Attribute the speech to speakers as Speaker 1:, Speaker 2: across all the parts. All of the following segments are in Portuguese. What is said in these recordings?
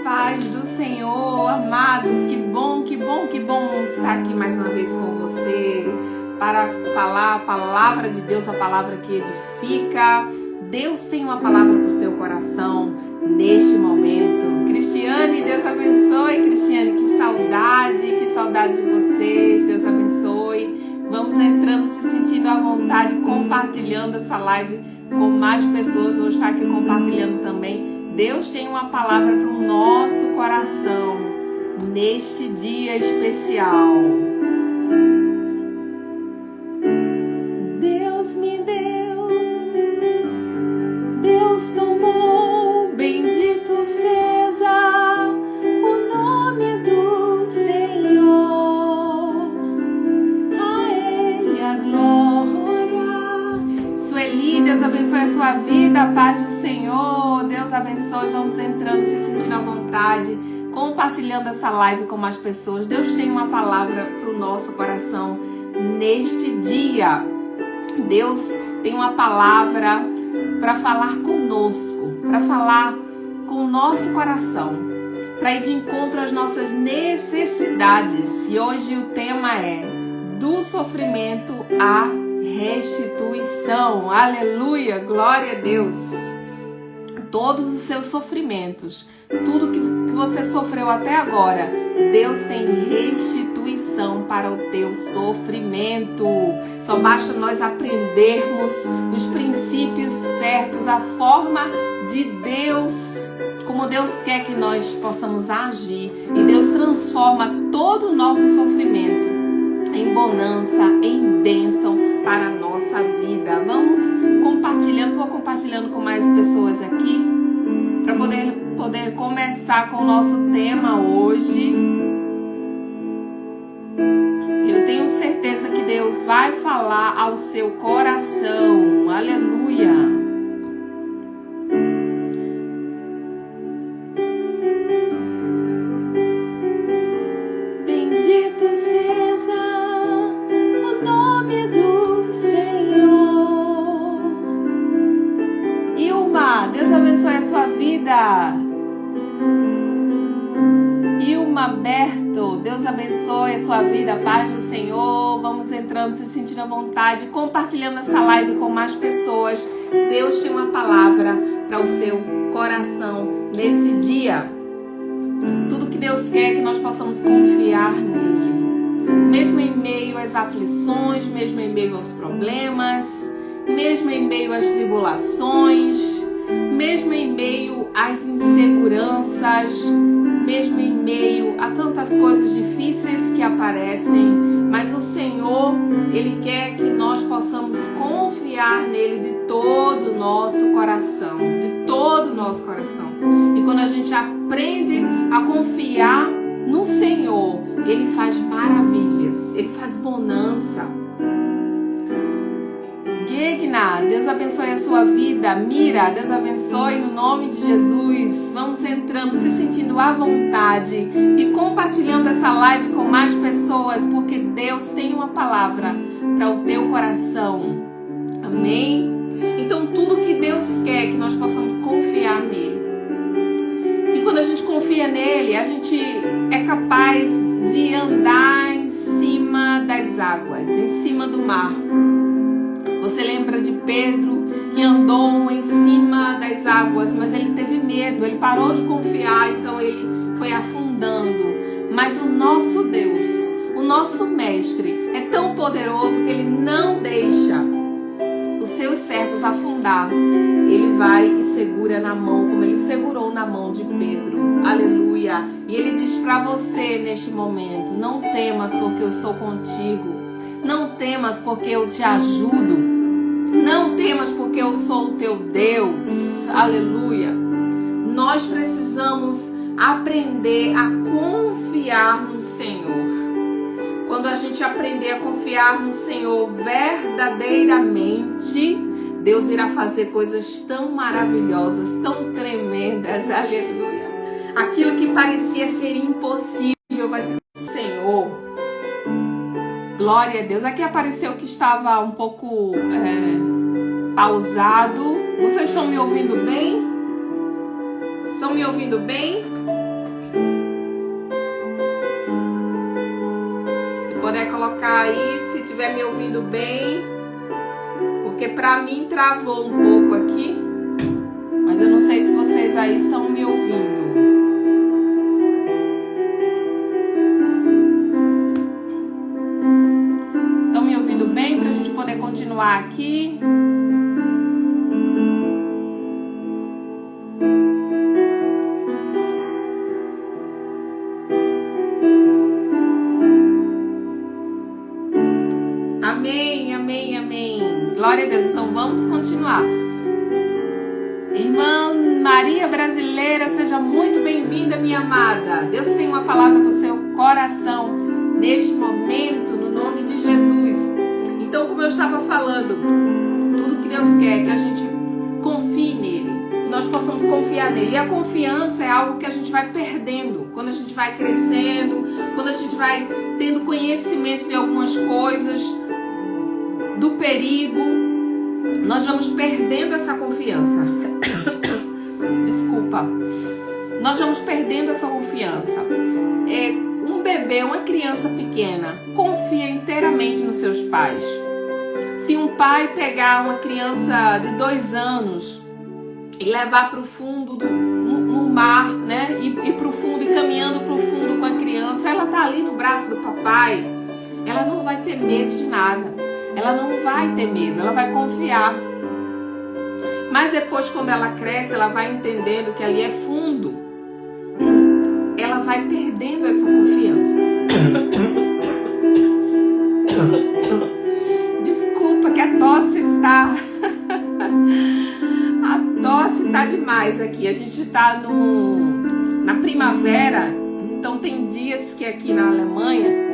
Speaker 1: paz do Senhor, amados, que bom estar aqui mais uma vez com você para falar a palavra de Deus, a palavra que edifica. Deus tem uma palavra para o teu coração neste momento. Cristiane, Deus abençoe. Cristiane, que saudade de vocês, Deus abençoe. Vamos entrando, se sentindo à vontade, compartilhando essa live com mais pessoas. Vou estar aqui compartilhando também. Deus tem uma palavra para o nosso coração neste dia especial. Deus me deu, Deus tomou, bendito seja o nome do Senhor. A Ele a glória. Sueli, Deus abençoe a sua vida, a paz do Senhor. Deus abençoe, vamos entrando, se sentindo à vontade, compartilhando essa live com mais pessoas. Deus tem uma palavra para o nosso coração neste dia. Deus tem uma palavra para falar conosco, para falar com o nosso coração, para ir de encontro às nossas necessidades. E hoje o tema é do sofrimento à restituição. Aleluia, glória a Deus. Todos os seus sofrimentos, tudo que você sofreu até agora, Deus tem restituição para o teu sofrimento. Só basta nós aprendermos os princípios certos, a forma de Deus, como Deus quer que nós possamos agir. E Deus transforma todo o nosso sofrimento em bonança, em bênção para a nossa vida. Vamos compartilhando, vou compartilhando com mais pessoas aqui para poder começar com o nosso tema hoje. Eu tenho certeza que Deus vai falar ao seu coração. Aleluia. Ilma Berto, Deus abençoe a sua vida, a paz do Senhor. Vamos entrando, se sentindo à vontade, compartilhando essa live com mais pessoas. Deus tem uma palavra para o seu coração nesse dia. Tudo que Deus quer é que nós possamos confiar nele, mesmo em meio às aflições, mesmo em meio aos problemas, mesmo em meio às tribulações, mesmo em meio às inseguranças, mesmo em meio a tantas coisas difíceis que aparecem, mas o Senhor, Ele quer que nós possamos confiar nele de todo o nosso coração, de todo o nosso coração. E quando a gente aprende a confiar no Senhor, Ele faz maravilhas, Ele faz bonança. Gegna, Deus abençoe a sua vida. Mira, Deus abençoe no nome de Jesus. Vamos entrando, se sentindo à vontade e compartilhando essa live com mais pessoas, porque Deus tem uma palavra para o teu coração. Amém? Então tudo que Deus quer é que nós possamos confiar nele. E quando a gente confia nele, a gente é capaz de andar em cima das águas, em cima do mar. Você lembra de Pedro que andou em cima das águas, mas ele teve medo, ele parou de confiar, então ele foi afundando. Mas o nosso Deus, o nosso Mestre, é tão poderoso que ele não deixa os seus servos afundar. Ele vai e segura na mão, como ele segurou na mão de Pedro. Aleluia! E ele diz para você neste momento: não temas, porque eu estou contigo. Não temas, porque eu te ajudo. Não temas, porque eu sou o teu Deus. Aleluia. Nós precisamos aprender a confiar no Senhor. Quando a gente aprender a confiar no Senhor verdadeiramente, Deus irá fazer coisas tão maravilhosas, tão tremendas. Aleluia. Aquilo que parecia ser impossível vai ser o Senhor. Glória a Deus. Aqui apareceu que estava um pouco pausado. Vocês estão me ouvindo bem? Estão me ouvindo bem? colocar aí se estiver me ouvindo bem, porque para mim travou um pouco aqui, mas eu não sei se vocês aí estão me ouvindo. Estão me ouvindo bem para a gente poder continuar aqui? Amém, amém, amém. Glória a Deus. Então vamos continuar. Irmã Maria Brasileira, seja muito bem-vinda, minha amada. Deus tem uma palavra para o seu coração neste momento, no nome de Jesus. Então, como eu estava falando, tudo que Deus quer é que a gente confie nele, que nós possamos confiar nele. E a confiança é algo que a gente vai perdendo quando a gente vai crescendo, quando a gente vai tendo conhecimento de algumas coisas, do perigo, nós vamos perdendo essa confiança. Desculpa. Nós vamos perdendo essa confiança. Um bebê, uma criança pequena, confia inteiramente nos seus pais. Se um pai pegar uma criança de 2 anos e levar para o fundo no mar, né? E para o fundo, e caminhando para o fundo com a criança, ela tá ali no braço do papai, ela não vai ter medo de nada. Ela não vai ter medo, ela vai confiar. Mas depois, quando ela cresce, ela vai entendendo que ali é fundo. Ela vai perdendo essa confiança. Desculpa que a tosse está... A tosse está demais aqui. A gente está na primavera, então tem dias que aqui na Alemanha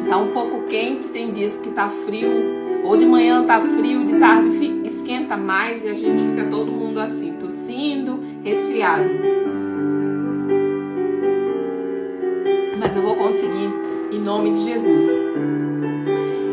Speaker 1: tá um pouco quente, tem dias que tá frio, ou de manhã tá frio, de tarde esquenta mais e a gente fica todo mundo assim, tossindo, resfriado. Mas eu vou conseguir, em nome de Jesus.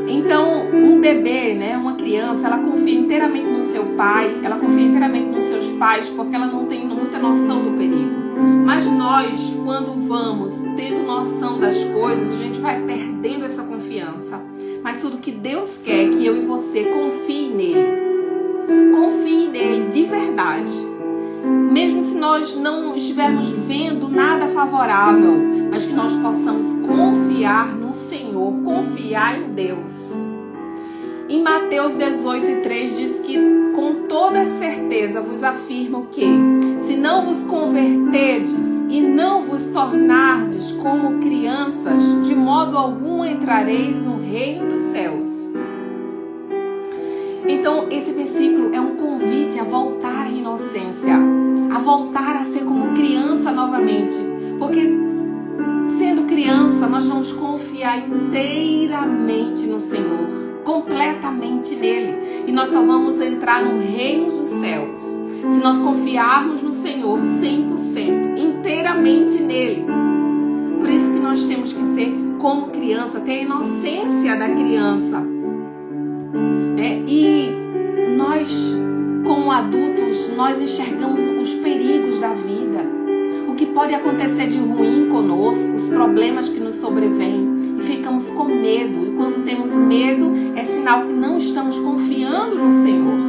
Speaker 1: Então, um bebê, né, uma criança, ela confia inteiramente no seu pai, ela confia inteiramente nos seus pais, porque ela não tem muita noção do perigo. Mas nós, quando vamos tendo noção das coisas, a gente vai perdendo essa confiança. Mas tudo que Deus quer é que eu e você confie nele. Confie nele de verdade. Mesmo se nós não estivermos vendo nada favorável, mas que nós possamos confiar no Senhor, confiar em Deus. Em Mateus 18:3 diz que com toda certeza vos afirmo que, se não vos converterdes e não vos tornardes como crianças, de modo algum entrareis no reino dos céus. Então, esse versículo é um convite a voltar à inocência, a voltar a ser como criança novamente, porque sendo criança nós vamos confiar inteiramente no Senhor, completamente nele, e nós só vamos entrar no reino dos céus se nós confiarmos no Senhor 100%, inteiramente nele. Por isso que nós temos que ser como criança, ter a inocência da criança. E nós, como adultos, nós enxergamos os perigos da vida, o que pode acontecer de ruim conosco, os problemas que nos sobrevêm, e ficamos com medo. E quando temos medo, é sinal que não estamos confiando no Senhor.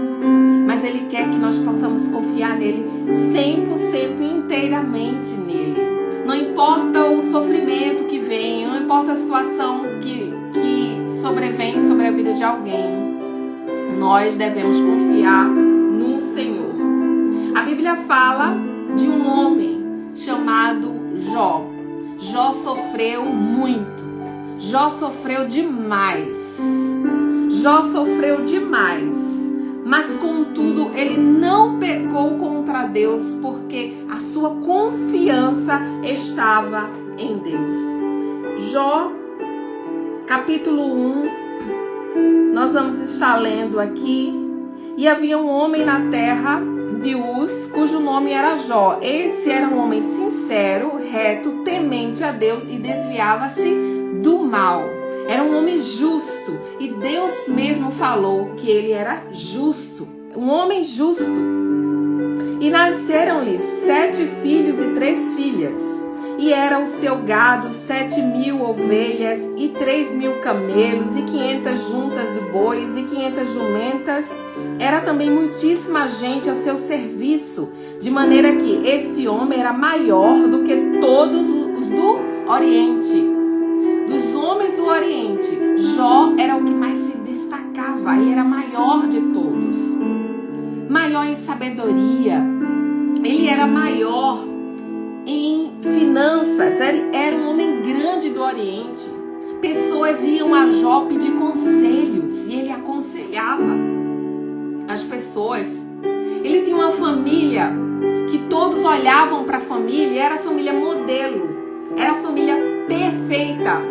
Speaker 1: Mas Ele quer que nós possamos confiar nele 100% inteiramente nele. Não importa o sofrimento que vem, não importa a situação que sobrevém sobre a vida de alguém, nós devemos confiar no Senhor. A Bíblia fala de um homem chamado Jó. Jó sofreu muito. Jó sofreu demais. Jó sofreu demais. Mas contudo, ele não pecou contra Deus, porque a sua confiança estava em Deus. Jó, capítulo 1, nós vamos estar lendo aqui. E havia um homem na terra de Uz, cujo nome era Jó. Esse era um homem sincero, reto, temente a Deus e desviava-se do mal. Era um homem justo, e Deus mesmo falou que ele era justo, um homem justo. E nasceram-lhe 7 filhos e 3 filhas. E era o seu gado 7.000 ovelhas e 3.000 camelos e 500 juntas de bois e 500 jumentas. Era também muitíssima gente ao seu serviço, de maneira que esse homem era maior do que todos os do Oriente. Dos homens do Oriente, Jó era o que mais se destacava. Ele era maior de todos. Maior em sabedoria. Ele era maior em finanças. Ele era um homem grande do Oriente. Pessoas iam a Jó pedir conselhos e ele aconselhava as pessoas. Ele tinha uma família que todos olhavam para a família e era a família modelo. Era a família perfeita.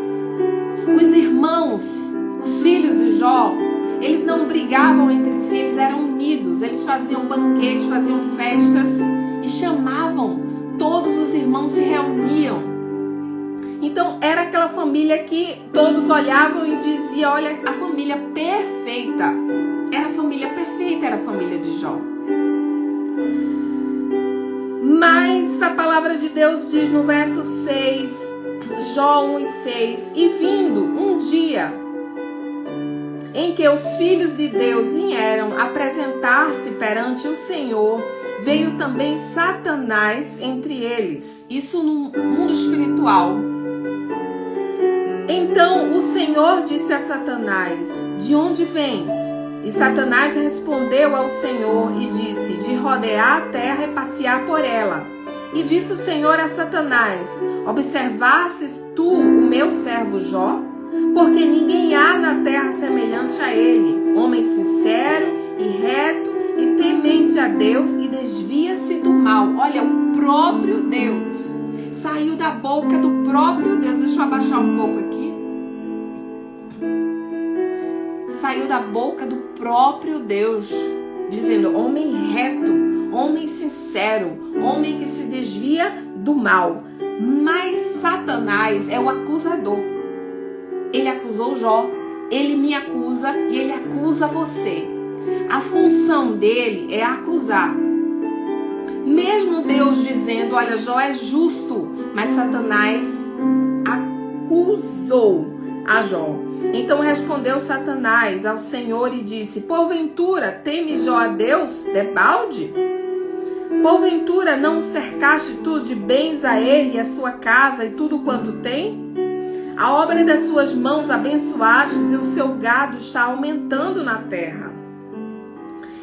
Speaker 1: Os irmãos, os filhos de Jó, eles não brigavam entre si, eles eram unidos. Eles faziam banquetes, faziam festas e chamavam, todos os irmãos se reuniam. Então era aquela família que todos olhavam e diziam, olha, a família perfeita. Era a família perfeita, era a família de Jó. Mas a palavra de Deus diz no verso 6, Jó 1:6, e vindo um dia em que os filhos de Deus vieram apresentar-se perante o Senhor, veio também Satanás entre eles. Isso no mundo espiritual. Então o Senhor disse a Satanás, de onde vens? E Satanás respondeu ao Senhor e disse, de rodear a terra e passear por ela. E disse o Senhor a Satanás, observasses tu o meu servo Jó? Porque ninguém há na terra semelhante a ele, homem sincero e reto e temente a Deus e desvia-se do mal. Olha, o próprio Deus saiu da boca do próprio Deus. Deixa eu abaixar um pouco aqui. Saiu da boca do próprio Deus, dizendo, homem reto, homem sincero, homem que se desvia do mal. Mas Satanás é o acusador. Ele acusou Jó, ele me acusa e ele acusa você. A função dele é acusar. Mesmo Deus dizendo, olha, Jó é justo, mas Satanás acusou a Jó. Então respondeu Satanás ao Senhor e disse, porventura teme Jó a Deus debalde? Porventura não o cercaste tu de bens a ele e a sua casa e tudo quanto tem? A obra das suas mãos abençoastes e o seu gado está aumentando na terra.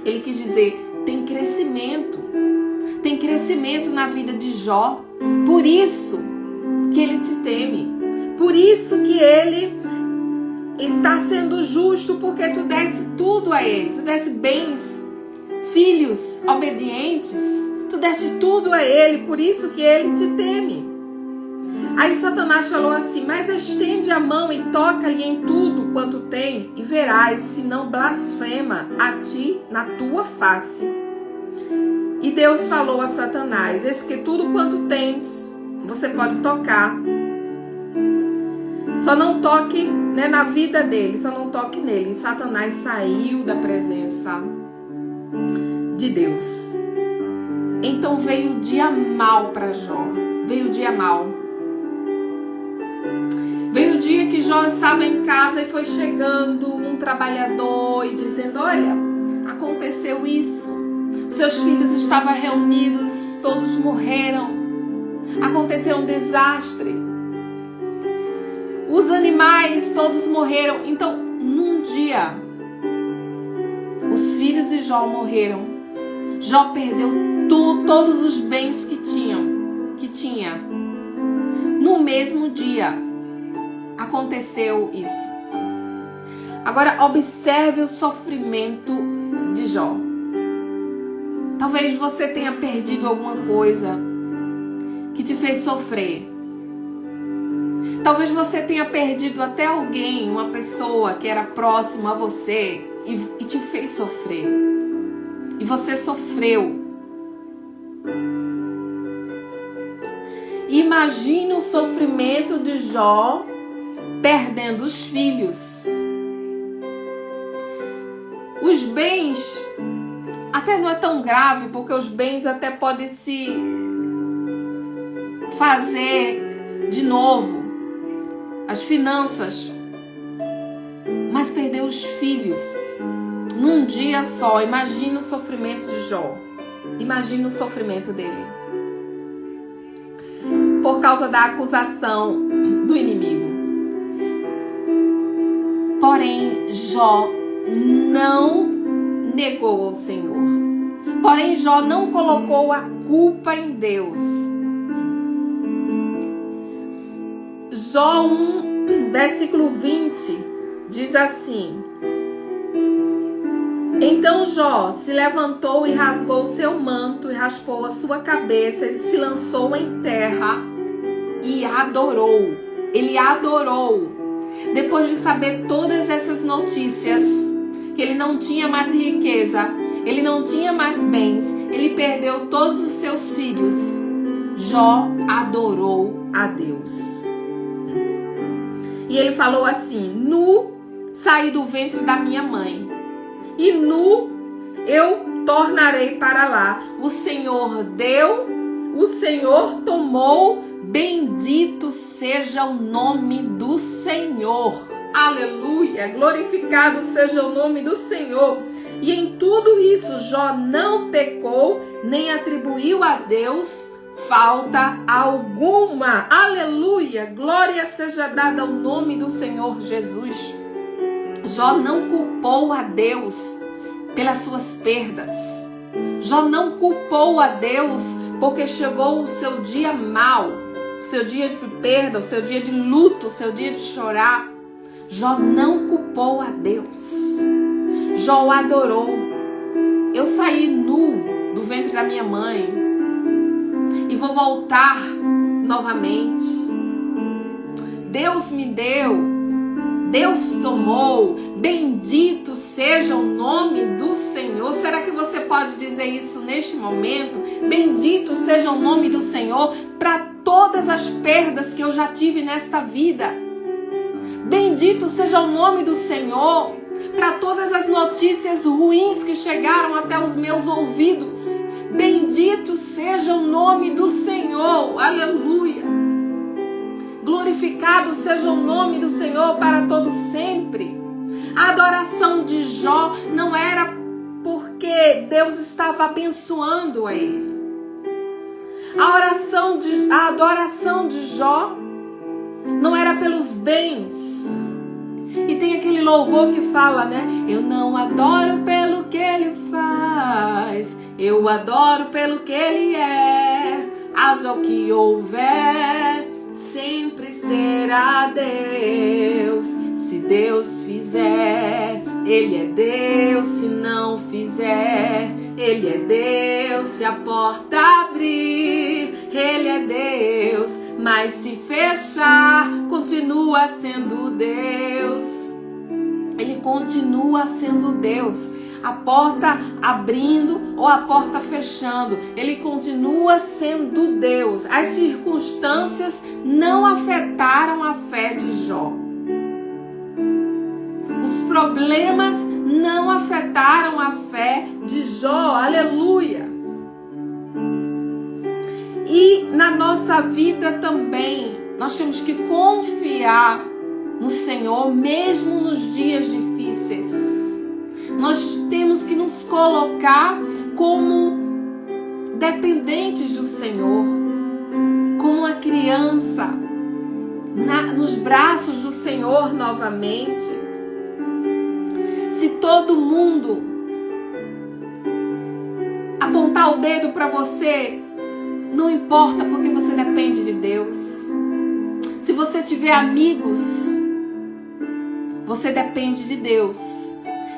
Speaker 1: Ele quis dizer, tem crescimento na vida de Jó. Por isso que ele te teme. Por isso que ele está sendo justo, porque tu desse tudo a ele. Tu desse bens, filhos obedientes. Tu deste tudo a ele, por isso que ele te teme. Aí Satanás falou assim, mas estende a mão e toca-lhe em tudo quanto tem, e verás se não blasfema a ti na tua face. E Deus falou a Satanás, eis que tudo quanto tens, você pode tocar. Só não toque, né, na vida dele, só não toque nele. E Satanás saiu da presença de Deus. Então veio o dia mau para Jó. Veio o dia mau. Veio o dia que Jó estava em casa e foi chegando um trabalhador e dizendo, olha, aconteceu isso. Seus filhos estavam reunidos, todos morreram. Aconteceu um desastre. Os animais todos morreram. Então, num dia, os filhos de Jó morreram. Jó perdeu todos os bens que tinha. No mesmo dia, aconteceu isso. Agora, observe o sofrimento de Jó. Talvez você tenha perdido alguma coisa que te fez sofrer. Talvez você tenha perdido até alguém, uma pessoa que era próxima a você e te fez sofrer. E você sofreu. Imagine o sofrimento de Jó perdendo os filhos. Os bens até não é tão grave, porque os bens até podem se fazer de novo as finanças, mas perdeu os filhos num dia só. Imagina o sofrimento de Jó. Imagina o sofrimento dele. Por causa da acusação do inimigo. Porém, Jó não negou ao Senhor. Porém, Jó não colocou a culpa em Deus. Jó 1, versículo 20, diz assim: Então Jó se levantou e rasgou seu manto e raspou a sua cabeça e se lançou em terra e adorou. Ele adorou. Depois de saber todas essas notícias, que ele não tinha mais riqueza, ele não tinha mais bens, ele perdeu todos os seus filhos, Jó adorou a Deus. E ele falou assim: nu saí do ventre da minha mãe, e nu eu tornarei para lá. O Senhor deu, o Senhor tomou, bendito seja o nome do Senhor. Aleluia, glorificado seja o nome do Senhor. E em tudo isso Jó não pecou, nem atribuiu a Deus falta alguma. Aleluia, glória seja dada ao nome do Senhor Jesus. Jó não culpou a Deus pelas suas perdas. Jó não culpou a Deus porque chegou o seu dia mau, o seu dia de perda, o seu dia de luto, o seu dia de chorar. Jó não culpou a Deus. Jó adorou. Eu saí nu do ventre da minha mãe e vou voltar novamente. Deus me deu, Deus tomou, bendito seja o nome do Senhor. Será que você pode dizer isso neste momento? Bendito seja o nome do Senhor para todas as perdas que eu já tive nesta vida. Bendito seja o nome do Senhor para todas as notícias ruins que chegaram até os meus ouvidos. Bendito seja o nome do Senhor. Aleluia. Glorificado seja o nome do Senhor para todo sempre. A adoração de Jó não era porque Deus estava abençoando a ele. A adoração de Jó não era pelos bens. E tem aquele louvor que fala, né? Eu não adoro pelo que ele faz, eu adoro pelo que ele é. Haja o que houver, sempre será Deus. Se Deus fizer, Ele é Deus. Se não fizer, Ele é Deus. Se a porta abrir, Ele é Deus. Mas se fechar, continua sendo Deus. Ele continua sendo Deus. A porta abrindo ou a porta fechando, Ele continua sendo Deus. As circunstâncias não afetaram a fé de Jó. Os problemas não afetaram a fé de Jó. Aleluia. E na nossa vida também, nós temos que confiar no Senhor, mesmo nos dias difíceis. Nós temos que nos colocar como dependentes do Senhor, como uma criança, nos braços do Senhor novamente. Se todo mundo apontar o dedo para você, não importa, porque você depende de Deus. Se você tiver amigos, você depende de Deus.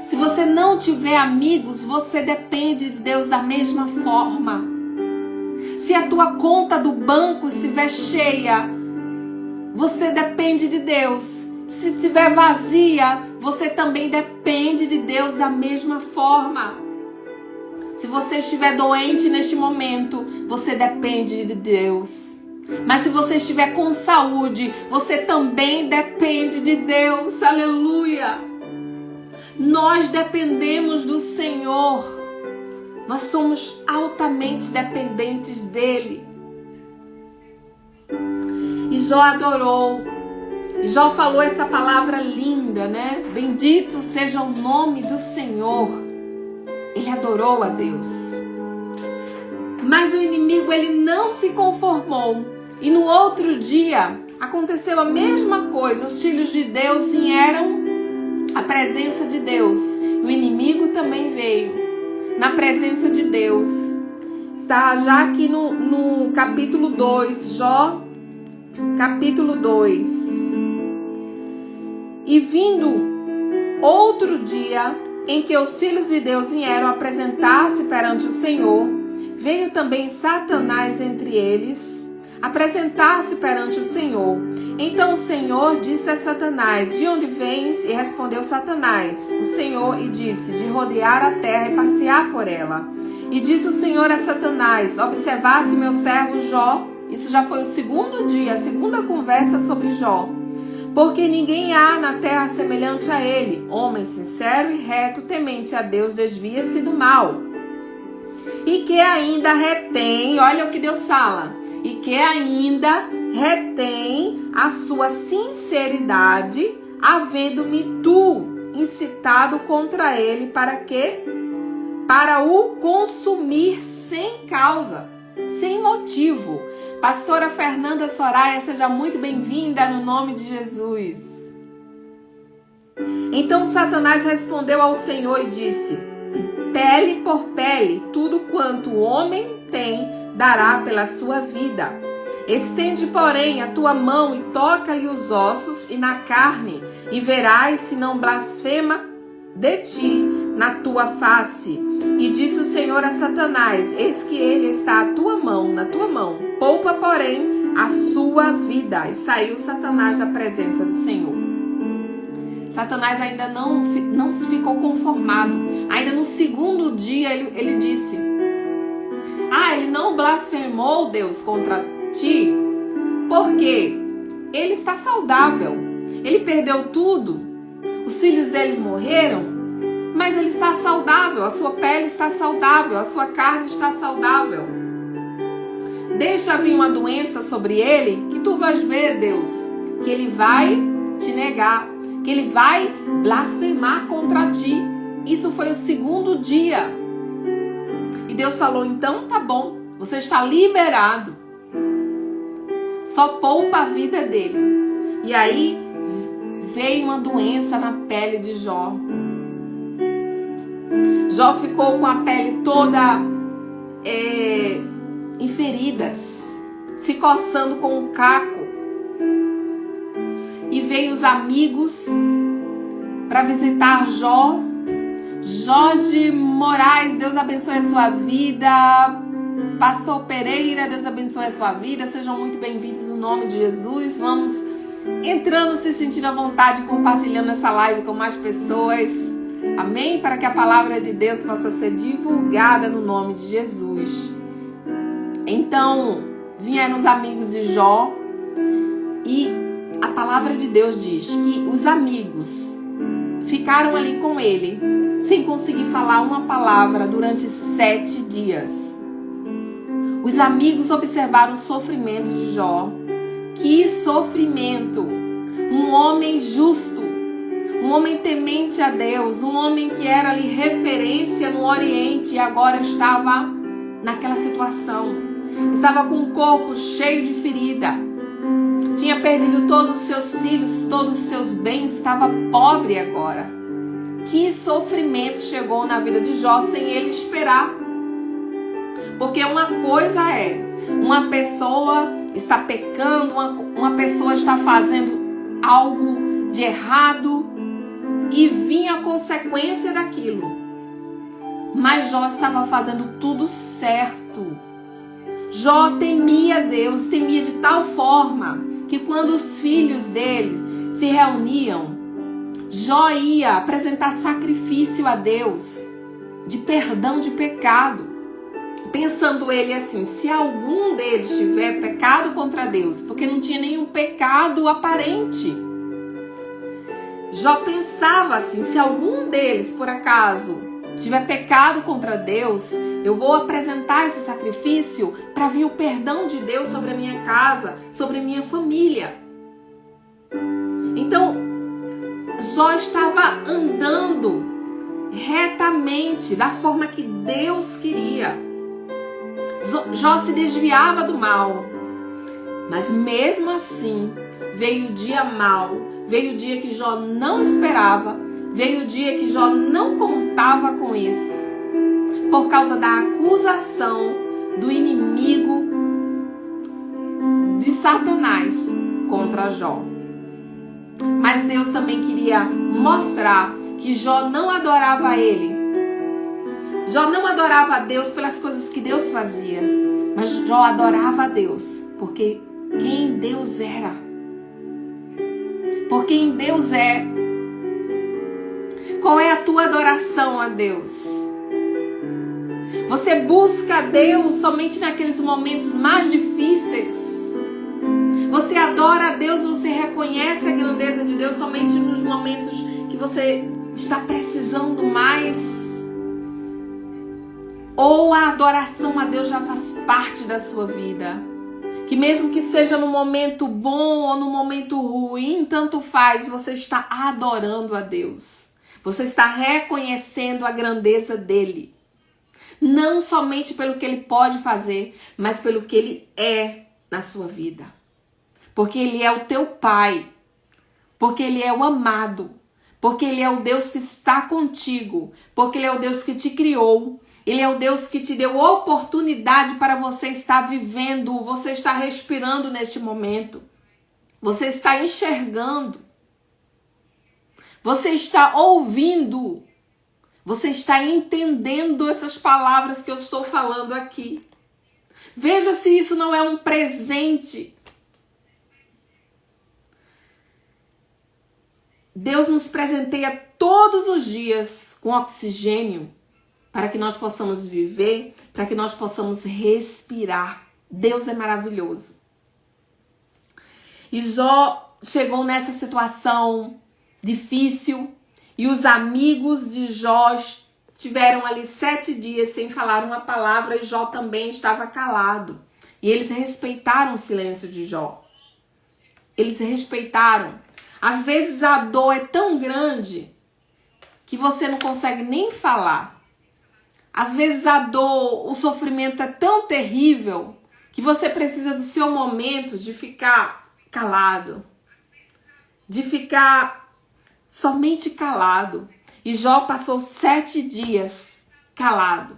Speaker 1: Se você não tiver amigos, você depende de Deus da mesma forma. Se a tua conta do banco estiver cheia, você depende de Deus. Se estiver vazia, você também depende de Deus da mesma forma. Se você estiver doente neste momento, você depende de Deus. Mas se você estiver com saúde, você também depende de Deus. Aleluia! Nós dependemos do Senhor. Nós somos altamente dependentes dEle. E Jó adorou. Jó falou essa palavra linda, né? Bendito seja o nome do Senhor. Ele adorou a Deus. Mas o inimigo, ele não se conformou. E no outro dia, aconteceu a mesma coisa. Os filhos de Deus vieram à presença de Deus. O inimigo também veio na presença de Deus. Está já aqui no capítulo 2, Jó, capítulo 2. E vindo outro dia em que os filhos de Deus vieram apresentar-se perante o Senhor, veio também Satanás entre eles, apresentar-se perante o Senhor. Então o Senhor disse a Satanás: de onde vens? E respondeu Satanás, o Senhor, e disse: de rodear a terra e passear por ela. E disse o Senhor a Satanás: observasse meu servo Jó. Isso já foi o segundo dia, a segunda conversa sobre Jó. Porque ninguém há na terra semelhante a ele, homem sincero e reto, temente a Deus, desvia-se do mal. E que ainda retém, olha o que Deus fala, e que ainda retém a sua sinceridade, havendo-me tu incitado contra ele, para quê? Para o consumir sem causa, sem motivo. Pastora Fernanda Soraya, seja muito bem-vinda no nome de Jesus. Então Satanás respondeu ao Senhor e disse: pele por pele, tudo quanto o homem tem, dará pela sua vida. Estende, porém, a tua mão e toca-lhe os ossos e na carne, e verás se não blasfema de ti na tua face. E disse o Senhor a Satanás: eis que ele está à tua mão, na tua mão. Poupa, porém, a sua vida. E saiu Satanás da presença do Senhor. Satanás ainda não se ficou conformado. Ainda no segundo dia ele disse: ele não blasfemou Deus contra ti, porque ele está saudável. Ele perdeu tudo. Os filhos dele morreram, mas ele está saudável. A sua pele está saudável, a sua carne está saudável. Deixa vir uma doença sobre ele, que tu vais ver, Deus, que ele vai te negar, que ele vai blasfemar contra ti. Isso foi o segundo dia. E Deus falou: então tá bom, você está liberado. Só poupa a vida dele. E aí veio uma doença na pele de Jó. Jó ficou com a pele toda em feridas, se coçando com um caco. E veio os amigos para visitar Jó. Jorge Moraes, Deus abençoe a sua vida. Pastor Pereira, Deus abençoe a sua vida. Sejam muito bem-vindos no nome de Jesus. Vamos entrando, se sentindo à vontade, compartilhando essa live com mais pessoas. Amém? Para que a palavra de Deus possa ser divulgada no nome de Jesus. Então, vieram os amigos de Jó e a palavra de Deus diz que os amigos ficaram ali com ele, sem conseguir falar uma palavra durante 7 dias. Os amigos observaram o sofrimento de Jó. Que sofrimento! Um homem justo, um homem temente a Deus, um homem que era ali referência no Oriente e agora estava naquela situação. Estava com o corpo cheio de ferida. Tinha perdido todos os seus filhos, todos os seus bens, estava pobre agora. Que sofrimento chegou na vida de Jó sem ele esperar. Porque uma coisa é, uma pessoa está pecando, uma pessoa está fazendo algo de errado e vinha a consequência daquilo. Mas Jó estava fazendo tudo certo. Jó temia Deus, temia de tal forma que quando os filhos dele se reuniam, Jó ia apresentar sacrifício a Deus de perdão de pecado. Pensando ele assim, se algum deles tiver pecado contra Deus, porque não tinha nenhum pecado aparente. Jó pensava assim, se algum deles, por acaso, tiver pecado contra Deus, Eu vou apresentar esse sacrifício para vir o perdão de Deus sobre a minha casa, sobre a minha família. Então, Jó estava andando retamente, da forma que Deus queria. Jó se desviava do mal. Mas mesmo assim, veio o dia mau, veio o dia que Jó não esperava, veio o dia que Jó não contava com isso, por causa da acusação do inimigo de Satanás contra Jó. Mas Deus também queria mostrar que Jó não adorava ele. Jó não adorava a Deus pelas coisas que Deus fazia, mas Jó adorava a Deus porque quem Deus era. Por quem Deus é. Qual é a tua adoração a Deus? Você busca a Deus somente naqueles momentos mais difíceis? Você adora a Deus, você reconhece a grandeza de Deus somente nos momentos que você está precisando mais? Ou a adoração a Deus já faz parte da sua vida? Que mesmo que seja no momento bom ou no momento ruim, tanto faz, você está adorando a Deus. Você está reconhecendo a grandeza dele. Não somente pelo que ele pode fazer, mas pelo que ele é na sua vida. Porque ele é o teu Pai. Porque ele é o amado. Porque ele é o Deus que está contigo. Porque ele é o Deus que te criou. Ele é o Deus que te deu oportunidade para você estar vivendo, você está respirando neste momento. Você está enxergando. Você está ouvindo. Você está entendendo essas palavras que eu estou falando aqui. Veja se isso não é um presente. Deus nos presenteia todos os dias com oxigênio para que nós possamos viver, para que nós possamos respirar. Deus é maravilhoso. E Jó chegou nessa situação difícil e os amigos de Jó tiveram ali 7 dias sem falar uma palavra e Jó também estava calado. E eles respeitaram o silêncio de Jó. Eles respeitaram. Às vezes a dor é tão grande que você não consegue nem falar. Às vezes a dor, o sofrimento é tão terrível que você precisa do seu momento de ficar calado. De ficar somente calado. E Jó passou 7 dias calado.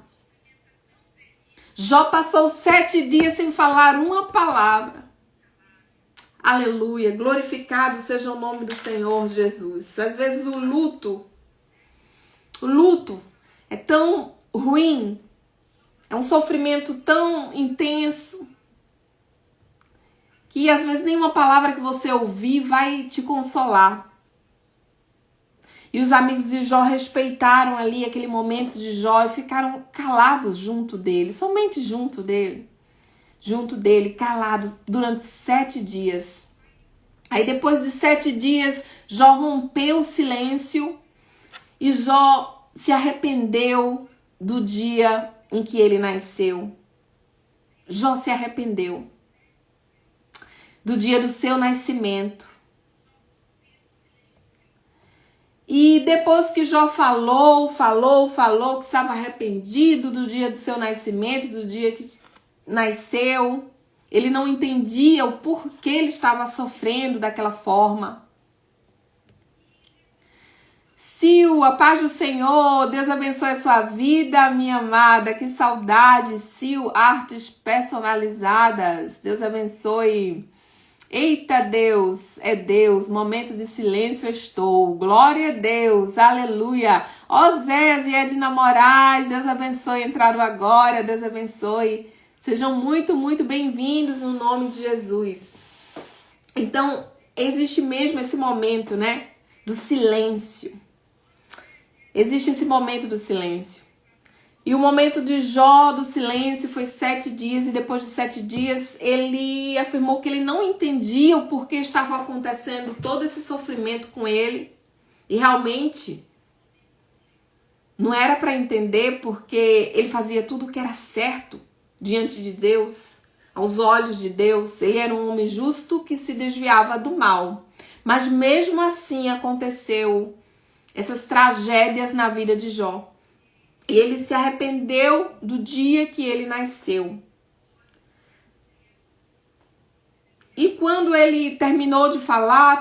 Speaker 1: Jó passou 7 dias sem falar uma palavra. Aleluia, glorificado seja o nome do Senhor Jesus. Às vezes o luto é tão ruim, é um sofrimento tão intenso, que às vezes nenhuma palavra que você ouvir vai te consolar. E os amigos de Jó respeitaram ali aquele momento de Jó e ficaram calados junto dele, somente junto dele, calados durante 7 dias. Aí depois de 7 dias, Jó rompeu o silêncio e Jó se arrependeu do dia em que ele nasceu. Jó se arrependeu do dia do seu nascimento. E depois que Jó falou que estava arrependido do dia do seu nascimento, do dia que nasceu, ele não entendia o porquê ele estava sofrendo daquela forma. Sil, a paz do Senhor, Deus abençoe a sua vida, minha amada, que saudade. Sil, artes personalizadas, Deus abençoe. Eita Deus, é Deus, momento de silêncio estou, glória a Deus, aleluia. Osés e Edna Moraes, Deus abençoe, entraram agora, Deus abençoe. Sejam muito, muito bem-vindos no nome de Jesus. Então, existe mesmo esse momento, né, do silêncio. Existe esse momento do silêncio. E o momento de Jó do silêncio foi 7 dias, e depois de 7 dias ele afirmou que ele não entendia o porquê estava acontecendo todo esse sofrimento com ele. E realmente, Não era para entender porque ele fazia tudo o que era certo diante de Deus, aos olhos de Deus. Ele era um homem justo que se desviava do mal. Mas mesmo assim aconteceu essas tragédias na vida de Jó. E ele se arrependeu do dia que ele nasceu. E quando ele terminou de falar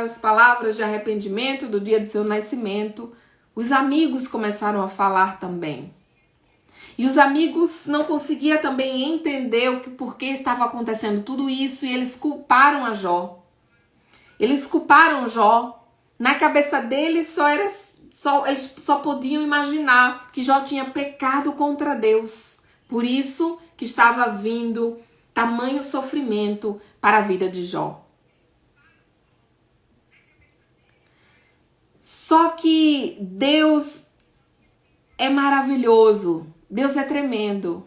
Speaker 1: as palavras de arrependimento do dia do seu nascimento, os amigos começaram a falar também. E os amigos não conseguiam também entender por que estava acontecendo tudo isso e eles culparam a Jó. Eles culparam Jó. Na cabeça deles eles só podiam imaginar que Jó tinha pecado contra Deus. Por isso que estava vindo tamanho sofrimento para a vida de Jó. Só que Deus é maravilhoso. Deus é tremendo.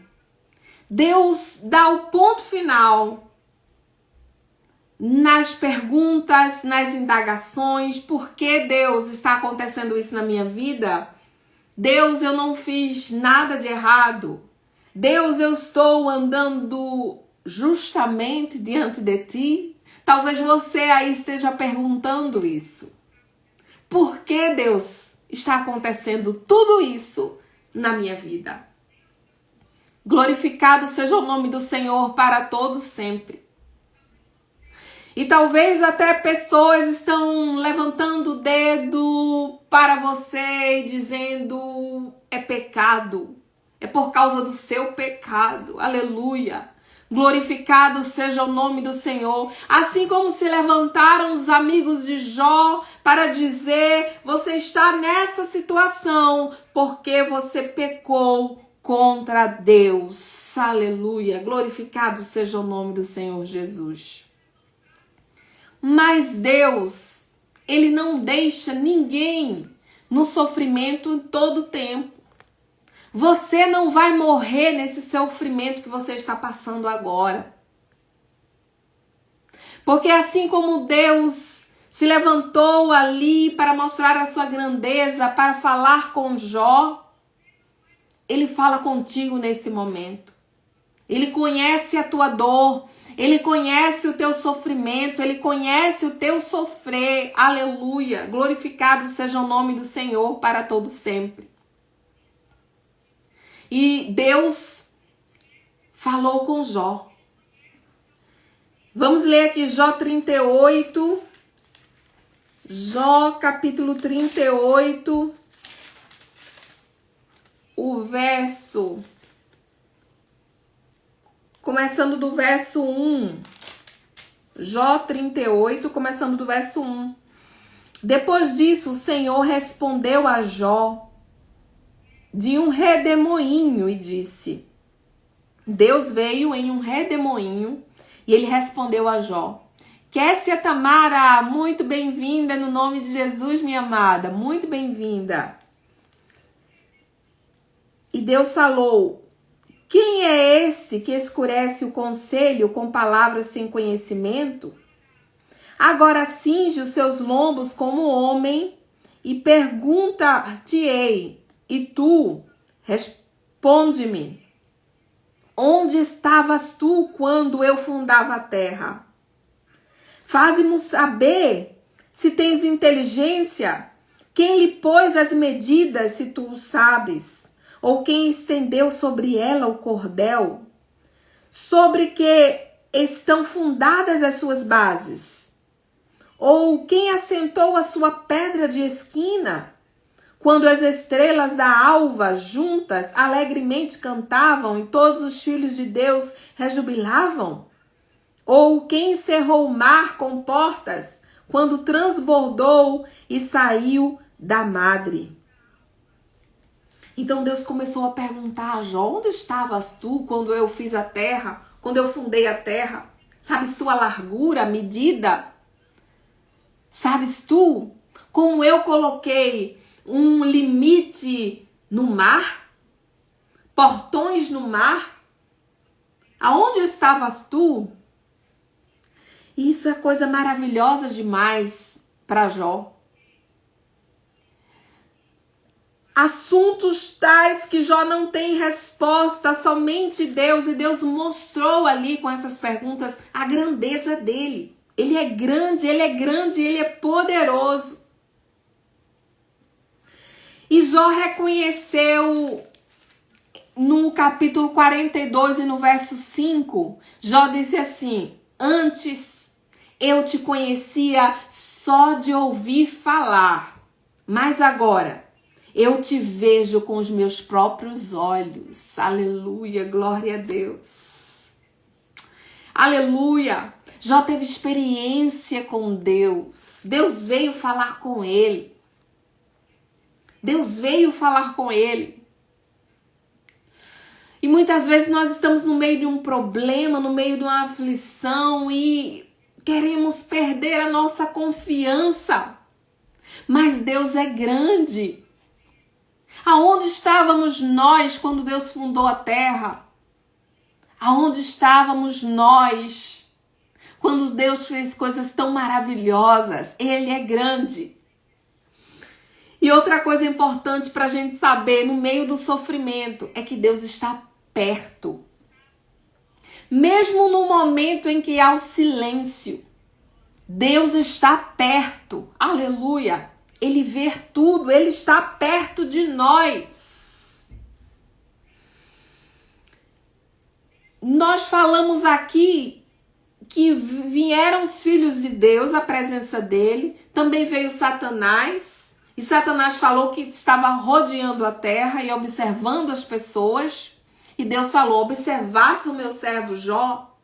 Speaker 1: Deus dá o ponto final nas perguntas, nas indagações. Por que Deus está acontecendo isso na minha vida? Deus, eu não fiz nada de errado. Deus, eu estou andando justamente diante de ti. Talvez você aí esteja perguntando isso. Por que Deus está acontecendo tudo isso na minha vida? Glorificado seja o nome do Senhor para todos sempre. E talvez até pessoas estão levantando o dedo para você e dizendo: é pecado, é por causa do seu pecado, aleluia. Glorificado seja o nome do Senhor. Assim como se levantaram os amigos de Jó para dizer: você está nessa situação porque você pecou contra Deus. Aleluia. Glorificado seja o nome do Senhor Jesus. Mas Deus, Ele não deixa ninguém no sofrimento em todo o tempo. Você não vai morrer nesse sofrimento que você está passando agora. Porque assim como Deus se levantou ali para mostrar a sua grandeza, para falar com Jó, Ele fala contigo nesse momento. Ele conhece a tua dor, Ele conhece o teu sofrimento, Ele conhece o teu sofrer. Aleluia! Glorificado seja o nome do Senhor para todo sempre. E Deus falou com Jó. Vamos ler aqui Jó 38. Jó capítulo 38. O verso... Começando do verso 1. Jó 38, começando do verso 1. Depois disso, o Senhor respondeu a Jó de um redemoinho e disse... Deus veio em um redemoinho e ele respondeu a Jó. Kessia Tamara, muito bem-vinda no nome de Jesus, minha amada. Muito bem-vinda. E Deus falou: quem é esse que escurece o conselho com palavras sem conhecimento? Agora cinge os seus lombos como homem e pergunta-te-ei. E tu, responde-me. Onde estavas tu quando eu fundava a terra? Faze-me saber se tens inteligência. Quem lhe pôs as medidas, se tu o sabes? Ou quem estendeu sobre ela o cordel? Sobre que estão fundadas as suas bases? Ou quem assentou a sua pedra de esquina? Quando as estrelas da alva juntas alegremente cantavam e todos os filhos de Deus rejubilavam? Ou quem encerrou o mar com portas quando transbordou e saiu da madre? Então Deus começou a perguntar a Jó: onde estavas tu quando eu fiz a terra, quando eu fundei a terra? Sabes tu a largura, a medida? Sabes tu como eu coloquei um limite no mar? Portões no mar? Aonde estavas tu? Isso é coisa maravilhosa demais para Jó. assuntos tais que Jó não tem resposta, somente Deus. E Deus mostrou ali com essas perguntas a grandeza dele. Ele é grande, ele é poderoso. E Jó reconheceu no capítulo 42 e no verso 5, Jó disse assim: antes eu te conhecia só de ouvir falar, mas agora eu te vejo com os meus próprios olhos. Aleluia, glória a Deus. Aleluia. Jó teve experiência com Deus. Deus veio falar com ele. Deus veio falar com ele. E muitas vezes nós estamos no meio de um problema, no meio de uma aflição e queremos perder a nossa confiança. Mas Deus é grande. Aonde estávamos nós quando Deus fundou a terra? Aonde estávamos nós quando Deus fez coisas tão maravilhosas? Ele é grande. E outra coisa importante para a gente saber no meio do sofrimento é que Deus está perto. Mesmo no momento em que há o silêncio, Deus está perto. Aleluia. Ele vê tudo, ele está perto de nós. Nós falamos aqui que vieram os filhos de Deus à presença dele, também veio Satanás, e Satanás falou que estava rodeando a terra e observando as pessoas, e Deus falou: observasse o meu servo Jó.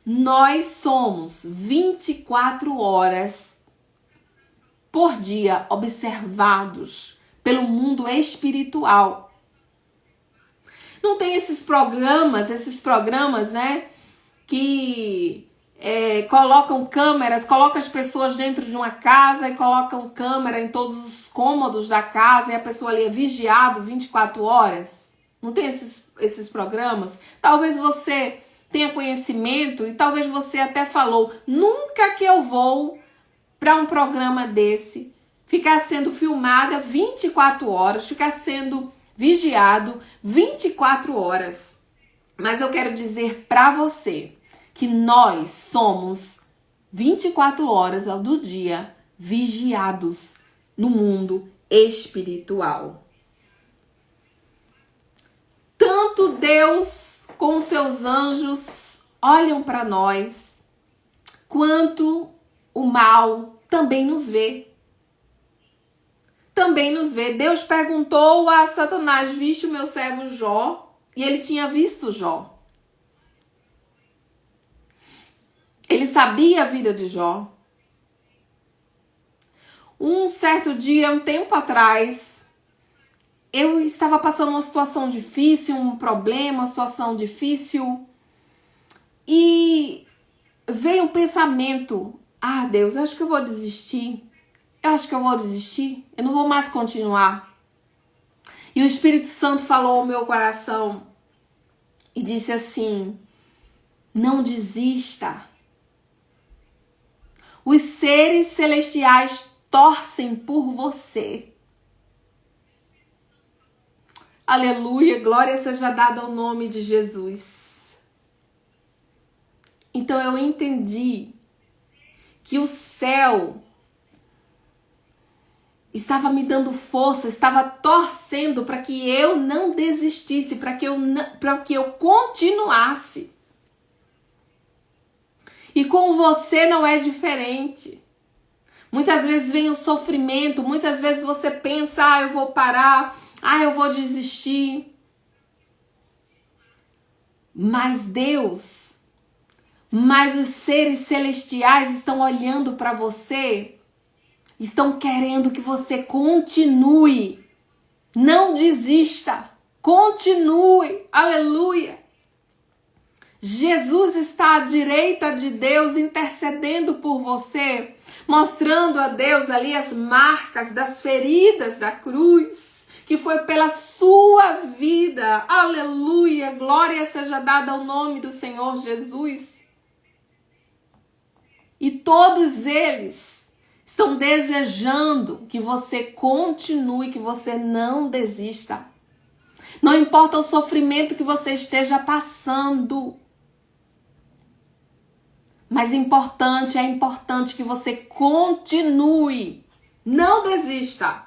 Speaker 1: Nós somos 24 horas por dia observados pelo mundo espiritual. Não tem esses programas, né, que colocam câmeras, colocam as pessoas dentro de uma casa e colocam câmera em todos os cômodos da casa e a pessoa ali é vigiado 24 horas? Não tem esses programas? Talvez você tenha conhecimento e talvez você até falou: nunca que eu vou para um programa desse, ficar sendo filmada 24 horas, ficar sendo vigiado 24 horas. Mas eu quero dizer para você que nós somos 24 horas do dia vigiados no mundo espiritual. Tanto Deus com seus anjos olham para nós, quanto o mal também nos vê. Também nos vê. Deus perguntou a Satanás: viste o meu servo Jó? E ele tinha visto Jó. Ele sabia a vida de Jó. Um certo dia, um tempo atrás, eu estava passando uma situação difícil, um problema, uma situação difícil. E veio um pensamento: ah, Deus, eu acho que eu vou desistir. Eu não vou mais continuar. E o Espírito Santo falou ao meu coração e disse assim: não desista. Os seres celestiais torcem por você. Aleluia, glória seja dada ao nome de Jesus. Então eu entendi que o céu estava me dando força, estava torcendo para que eu não desistisse, para que eu continuasse. E com você não é diferente. Muitas vezes vem o sofrimento, muitas vezes você pensa: ah, eu vou parar, ah, eu vou desistir. Mas Deus, mas os seres celestiais estão olhando para você, estão querendo que você continue. Não desista, continue. Aleluia. Jesus está à direita de Deus intercedendo por você, mostrando a Deus ali as marcas das feridas da cruz, que foi pela sua vida. Aleluia, glória seja dada ao nome do Senhor Jesus. E todos eles Estão desejando que você continue, que você não desista. Não importa o sofrimento que você esteja passando. Mas é importante que você continue. Não desista.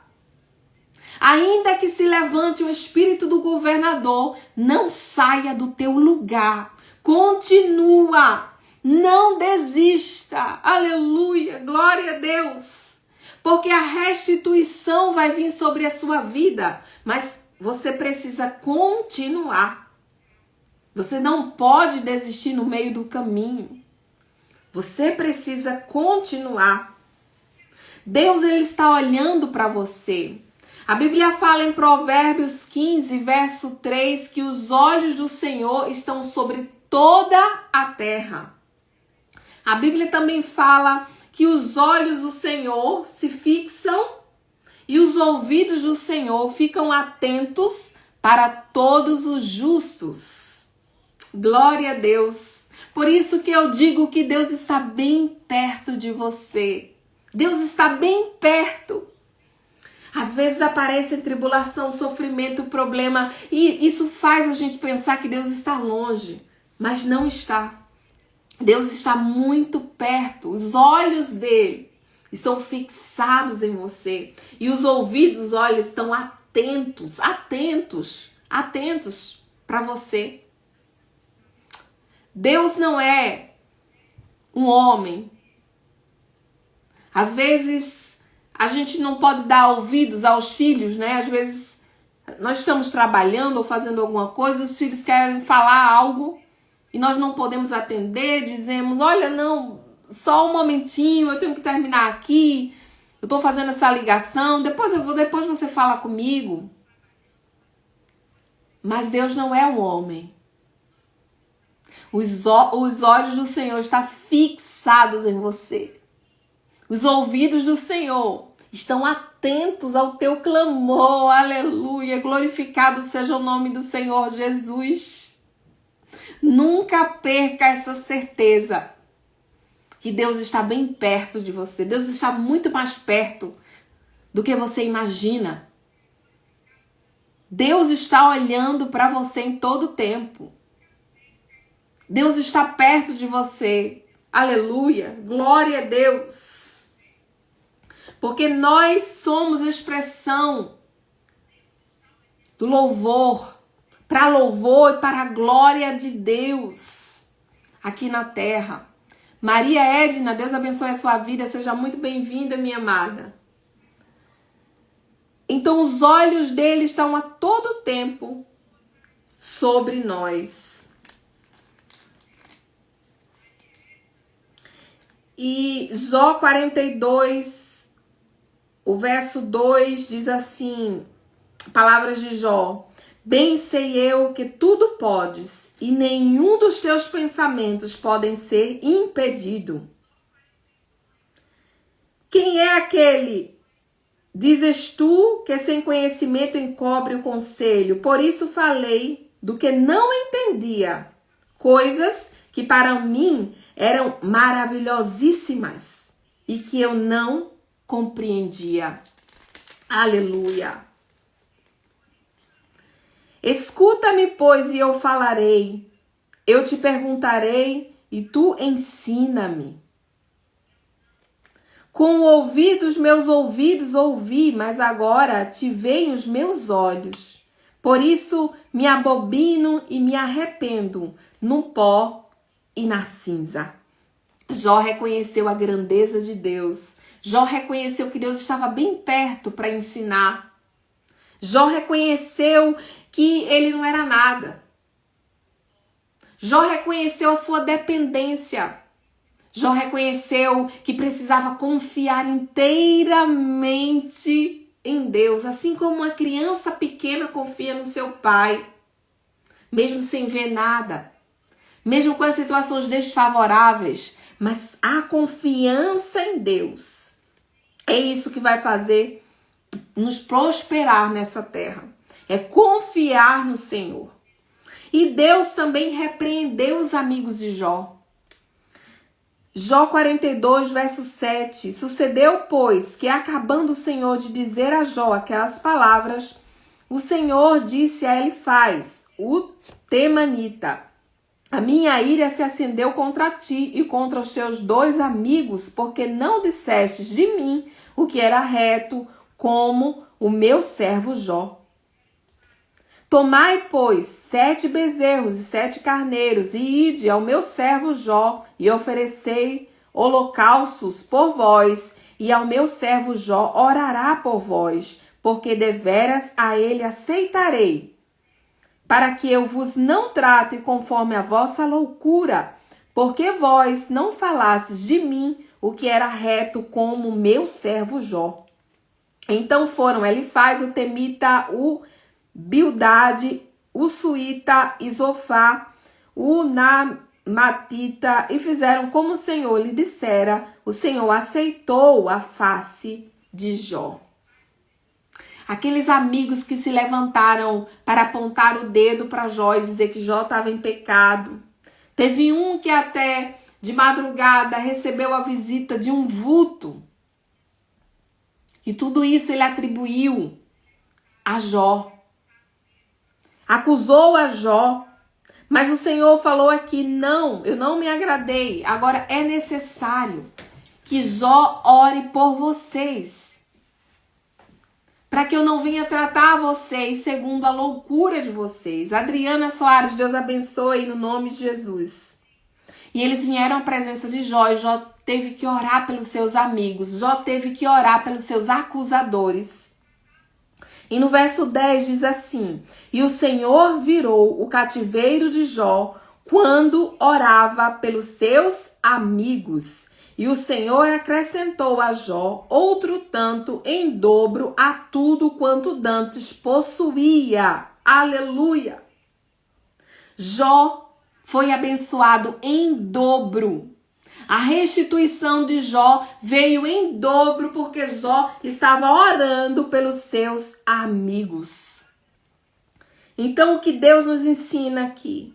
Speaker 1: Ainda que se levante o espírito do governador, não saia do teu lugar. Continua. Não desista. Aleluia. Glória a Deus. Porque a restituição vai vir sobre a sua vida. Mas você precisa continuar. Você não pode desistir no meio do caminho. Você precisa continuar. Deus, ele está olhando para você. A Bíblia fala em Provérbios 15, verso 3, que os olhos do Senhor estão sobre toda a terra. A Bíblia também fala que os olhos do Senhor se fixam e os ouvidos do Senhor ficam atentos para todos os justos. Glória a Deus. Por isso que eu digo que Deus está bem perto de você. Deus está bem perto. Às vezes aparece tribulação, sofrimento, problema, e isso faz a gente pensar que Deus está longe, mas não está. Deus está muito perto. Os olhos dele estão fixados em você. E os ouvidos, os olhos estão atentos para você. Deus não é um homem. Às vezes a gente não pode dar ouvidos aos filhos, né? Às vezes nós estamos trabalhando ou fazendo alguma coisa, os filhos querem falar algo e nós não podemos atender, dizemos, olha, não, só um momentinho, eu tenho que terminar aqui, eu estou fazendo essa ligação, depois você fala comigo. Mas Deus não é um homem. Os olhos do Senhor estão fixados em você. Os ouvidos do Senhor estão atentos ao teu clamor. Aleluia. Glorificado seja o nome do Senhor Jesus. Nunca perca essa certeza que Deus está bem perto de você. Deus está muito mais perto do que você imagina. Deus está olhando para você em todo o tempo. Deus está perto de você. Aleluia. Glória a Deus. Porque nós somos a expressão do louvor. Para louvor e para a glória de Deus. Aqui na terra. Maria Edna, Deus abençoe a sua vida. Seja muito bem-vinda, minha amada. Então os olhos dele estão a todo tempo sobre nós. E Jó 42, o verso 2 diz assim, palavras de Jó. Bem sei eu que tudo podes, e nenhum dos teus pensamentos podem ser impedido. Quem é aquele? Dizes tu que sem conhecimento encobre o conselho. Por isso falei do que não entendia, coisas que para mim eram maravilhosíssimas e que eu não compreendia. Aleluia. Escuta-me, pois, e eu falarei. Eu te perguntarei e tu ensina-me. Com o ouvido dos meus ouvidos ouvi, mas agora te veem os meus olhos. Por isso me abobino e me arrependo no pó e na cinza. Jó reconheceu a grandeza de Deus. Jó reconheceu que Deus estava bem perto para ensinar. Jó reconheceu que ele não era nada. Jó reconheceu a sua dependência. Jó reconheceu que precisava confiar inteiramente em Deus, assim como uma criança pequena confia no seu pai, mesmo sem ver nada, mesmo com as situações desfavoráveis, mas a confiança em Deus é isso que vai fazer nos prosperar nessa terra. É confiar no Senhor. E Deus também repreendeu os amigos de Jó. Jó 42, verso 7. Sucedeu, pois, que acabando o Senhor de dizer a Jó aquelas palavras, o Senhor disse a Elifaz, o temanita: a minha ira se acendeu contra ti e contra os teus 2 amigos, porque não dissestes de mim o que era reto, como o meu servo Jó. Tomai, pois, 7 bezerros e 7 carneiros, e ide ao meu servo Jó, e oferecei holocaustos por vós, e ao meu servo Jó orará por vós, porque deveras a ele aceitarei, para que eu vos não trate conforme a vossa loucura, porque vós não falastes de mim o que era reto, como o meu servo Jó. Então foram Elifaz, o temita, o Bildade, o suíta, Isofá, o namatita, e fizeram como o Senhor lhe dissera. O Senhor aceitou a face de Jó. Aqueles amigos que se levantaram para apontar o dedo para Jó e dizer que Jó estava em pecado. Teve um que até de madrugada recebeu a visita de um vulto. E tudo isso ele atribuiu a Jó. Acusou a Jó, mas o Senhor falou aqui: não, eu não me agradei. Agora é necessário que Jó ore por vocês, para que eu não venha tratar vocês segundo a loucura de vocês. Adriana Soares, Deus abençoe no nome de Jesus. E eles vieram à presença de Jó, e Jó teve que orar pelos seus amigos, Jó teve que orar pelos seus acusadores. E no verso 10 diz assim: e o Senhor virou o cativeiro de Jó quando orava pelos seus amigos. E o Senhor acrescentou a Jó outro tanto em dobro a tudo quanto dantes possuía. Aleluia! Jó foi abençoado em dobro. A restituição de Jó veio em dobro porque Jó estava orando pelos seus amigos. Então, o que Deus nos ensina aqui?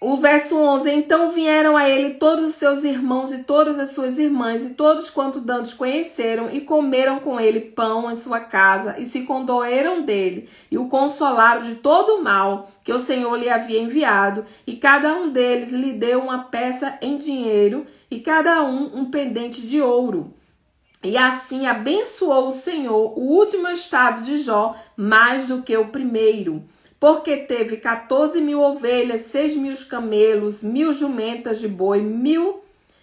Speaker 1: O verso 11, então vieram a ele todos os seus irmãos e todas as suas irmãs, e todos quanto dantes conheceram, e comeram com ele pão em sua casa, e se condoeram dele, e o consolaram de todo o mal que o Senhor lhe havia enviado, e cada um deles lhe deu uma peça em dinheiro, e cada um pendente de ouro. E assim abençoou o Senhor o último estado de Jó mais do que o primeiro, porque teve 14.000 ovelhas, 6.000 camelos, 1.000 jumentas de boi, 1.000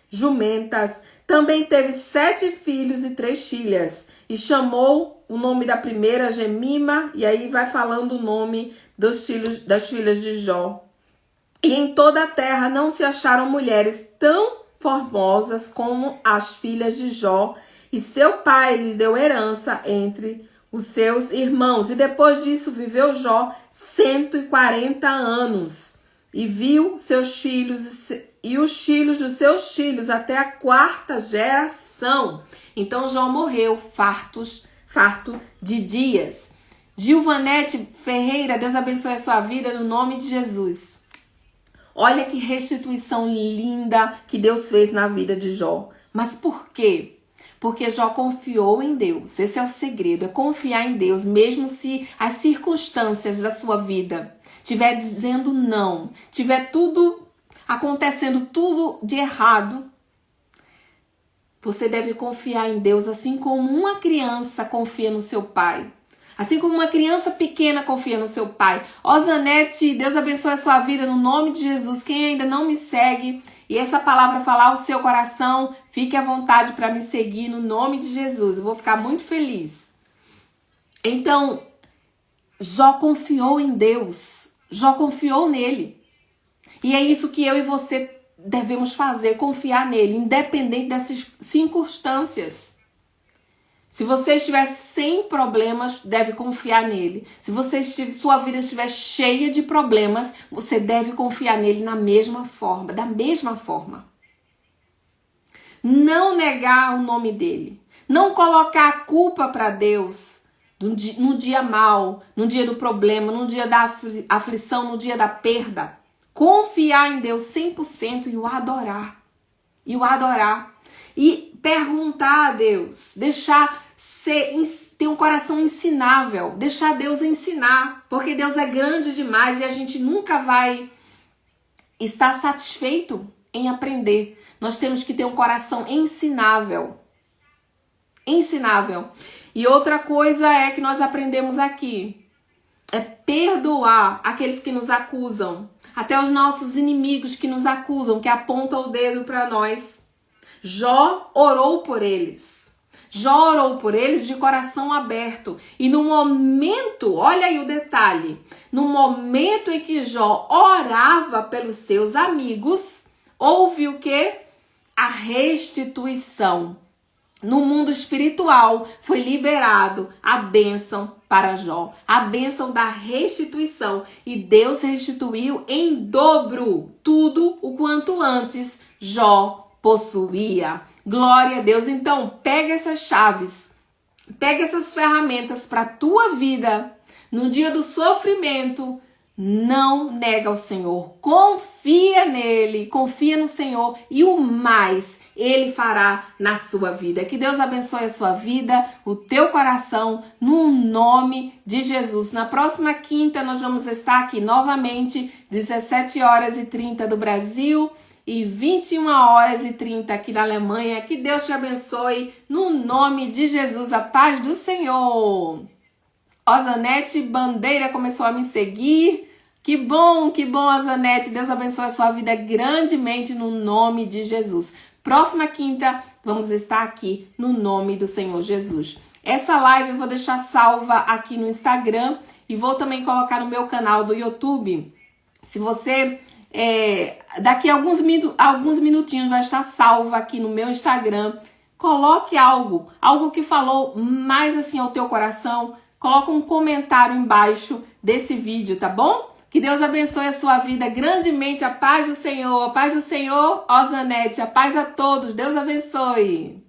Speaker 1: jumentas. Também teve 7 filhos e 3 filhas. E chamou o nome da primeira Gemima, e aí vai falando o nome das filhas de Jó. E em toda a terra não se acharam mulheres tão formosas como as filhas de Jó, e seu pai lhes deu herança entre os seus irmãos. E depois disso viveu Jó 140 anos. E viu seus filhos e os filhos dos seus filhos até a 4ª geração. Então Jó morreu farto de dias. Gilvanete Ferreira, Deus abençoe a sua vida no nome de Jesus. Olha que restituição linda que Deus fez na vida de Jó. Mas por quê? Porque Jó confiou em Deus. Esse é o segredo, é confiar em Deus, mesmo se as circunstâncias da sua vida estiver dizendo não, tiver tudo acontecendo, tudo de errado. Você deve confiar em Deus, assim como uma criança confia no seu pai. Assim como uma criança pequena confia no seu pai. Ó Zanete, Deus abençoe a sua vida no nome de Jesus. Quem ainda não me segue e essa palavra falar ao seu coração, fique à vontade para me seguir no nome de Jesus. Eu vou ficar muito feliz. Então, Jó confiou em Deus. Jó confiou nele. E é isso que eu e você devemos fazer, confiar nele, independente dessas circunstâncias. Se você estiver sem problemas, deve confiar nele. Se sua vida estiver cheia de problemas, você deve confiar nele da mesma forma. Não negar o nome dele. Não colocar a culpa para Deus no dia mau, no dia do problema, no dia da aflição, no dia da perda. confiar em Deus 100% e o adorar. E o adorar. E perguntar a Deus, ter um coração ensinável, deixar Deus ensinar, porque Deus é grande demais e a gente nunca vai estar satisfeito em aprender. Nós temos que ter um coração ensinável. Ensinável. E outra coisa é que nós aprendemos aqui, é perdoar aqueles que nos acusam, até os nossos inimigos que nos acusam, que apontam o dedo para nós. Jó orou por eles. Jó orou por eles de coração aberto. E no momento, olha aí o detalhe, no momento em que Jó orava pelos seus amigos, houve o quê? A restituição. No mundo espiritual foi liberado a bênção para Jó, a bênção da restituição. E Deus restituiu em dobro tudo o quanto antes Jó possuía. Glória a Deus. Então, pega essas chaves, pega essas ferramentas para a tua vida. No dia do sofrimento, não nega o Senhor. Confia nele, confia no Senhor e o mais Ele fará na sua vida. Que Deus abençoe a sua vida, o teu coração, no nome de Jesus. Na próxima quinta nós vamos estar aqui novamente, 17h30 do Brasil e 21h30 aqui da Alemanha. Que Deus te abençoe, no nome de Jesus. A paz do Senhor. Ozanete Bandeira começou a me seguir. Que bom, Ozanete. Deus abençoe a sua vida grandemente no nome de Jesus. Próxima quinta, vamos estar aqui no nome do Senhor Jesus. Essa live eu vou deixar salva aqui no Instagram e vou também colocar no meu canal do YouTube. Se você, daqui a alguns minutinhos vai estar salva aqui no meu Instagram. Coloque algo que falou mais assim ao teu coração. Coloca um comentário embaixo desse vídeo, tá bom? Que Deus abençoe a sua vida grandemente. A paz do Senhor, Ozanete, a paz a todos. Deus abençoe.